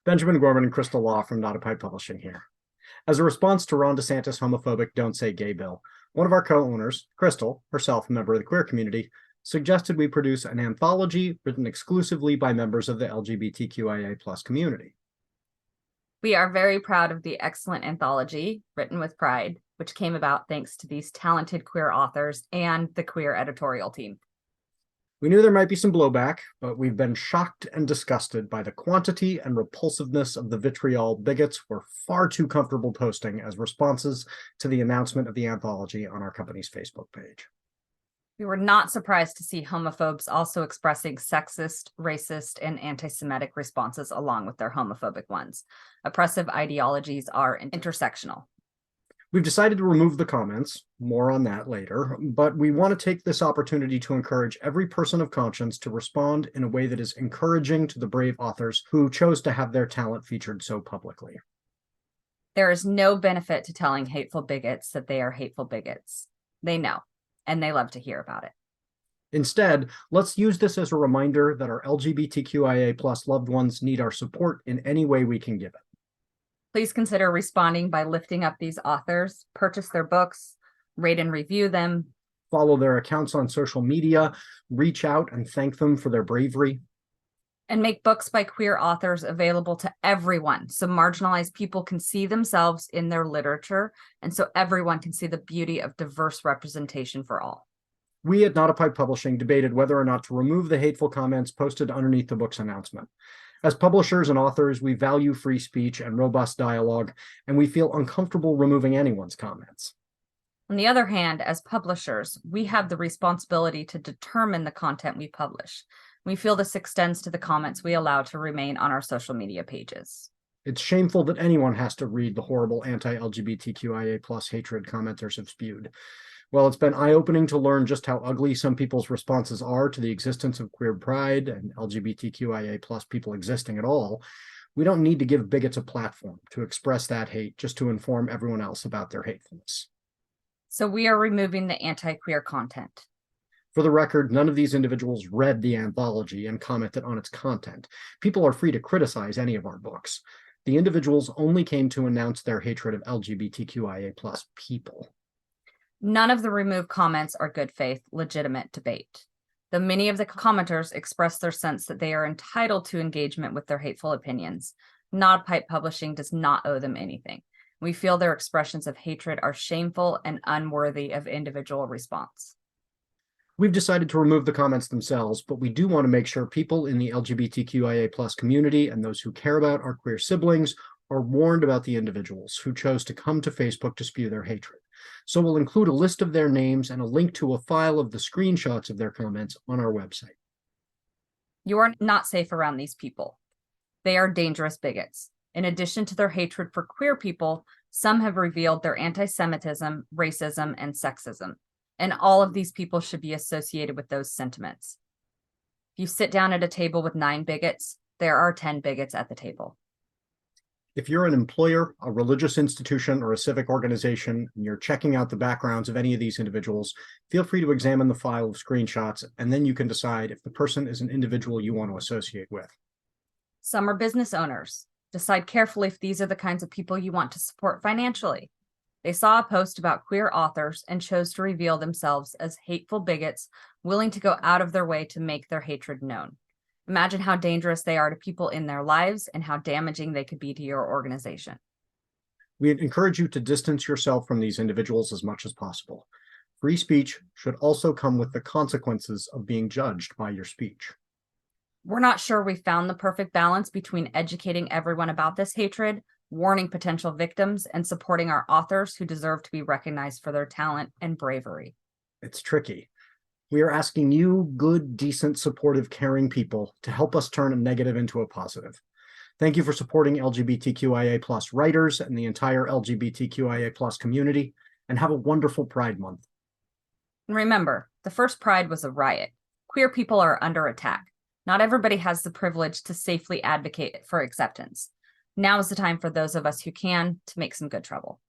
Benjamin Gorman and Crystal Law from Not a Pipe Publishing here. As a response to Ron DeSantis' homophobic Don't Say Gay bill, one of our co-owners, Crystal, herself a member of the queer community, suggested we produce an anthology written exclusively by members of the LGBTQIA+ community. We are very proud of the excellent anthology, Written with Pride, which came about thanks to these talented queer authors and the queer editorial team. We knew there might be some blowback, but we've been shocked and disgusted by the quantity and repulsiveness of the vitriol bigots were far too comfortable posting as responses to the announcement of the anthology on our company's Facebook page. We were not surprised to see homophobes also expressing sexist, racist, and anti-Semitic responses along with their homophobic ones. Oppressive ideologies are intersectional. We've decided to remove the comments, more on that later, but we want to take this opportunity to encourage every person of conscience to respond in a way that is encouraging to the brave authors who chose to have their talent featured so publicly. There is no benefit to telling hateful bigots that they are hateful bigots. They know, and they love to hear about it. Instead, let's use this as a reminder that our LGBTQIA+ loved ones need our support in any way we can give it. Please consider responding by lifting up these authors, purchase their books, rate and review them, follow their accounts on social media, reach out and thank them for their bravery, and make books by queer authors available to everyone so marginalized people can see themselves in their literature and so everyone can see the beauty of diverse representation for all. We at Not a Pipe Publishing debated whether or not to remove the hateful comments posted underneath the book's announcement. As publishers and authors, we value free speech and robust dialogue, and we feel uncomfortable removing anyone's comments. On the other hand, as publishers, we have the responsibility to determine the content we publish. We feel this extends to the comments we allow to remain on our social media pages. It's shameful that anyone has to read the horrible anti-LGBTQIA+ hatred commenters have spewed. Well, it's been eye-opening to learn just how ugly some people's responses are to the existence of queer pride and LGBTQIA+ people existing at all. We don't need to give bigots a platform to express that hate just to inform everyone else about their hatefulness. So we are removing the anti-queer content. For the record, none of these individuals read the anthology and commented on its content. People are free to criticize any of our books. The individuals only came to announce their hatred of LGBTQIA+ people. None of the removed comments are good faith, legitimate debate. Though many of the commenters express their sense that they are entitled to engagement with their hateful opinions, Not a Pipe Publishing does not owe them anything. We feel their expressions of hatred are shameful and unworthy of individual response. We've decided to remove the comments themselves, but we do want to make sure people in the LGBTQIA+ community and those who care about our queer siblings are warned about the individuals who chose to come to Facebook to spew their hatred. So we'll include a list of their names and a link to a file of the screenshots of their comments on our website. You are not safe around these people. They are dangerous bigots. In addition to their hatred for queer people, some have revealed their anti-Semitism, racism, and sexism. And all of these people should be associated with those sentiments. If you sit down at a table with 9 bigots, there are 10 bigots at the table. If you're an employer, a religious institution, or a civic organization, and you're checking out the backgrounds of any of these individuals, feel free to examine the file of screenshots, and then you can decide if the person is an individual you want to associate with. Some are business owners. Decide carefully if these are the kinds of people you want to support financially. They saw a post about queer authors and chose to reveal themselves as hateful bigots willing to go out of their way to make their hatred known. Imagine how dangerous they are to people in their lives and how damaging they could be to your organization. We encourage you to distance yourself from these individuals as much as possible. Free speech should also come with the consequences of being judged by your speech. We're not sure we found the perfect balance between educating everyone about this hatred, warning potential victims, and supporting our authors who deserve to be recognized for their talent and bravery. It's tricky. We are asking you, good, decent, supportive, caring people, to help us turn a negative into a positive. Thank you for supporting LGBTQIA+ writers and the entire LGBTQIA+ community, and have a wonderful Pride Month. And remember, the first Pride was a riot. Queer people are under attack. Not everybody has the privilege to safely advocate for acceptance. Now is the time for those of us who can to make some good trouble.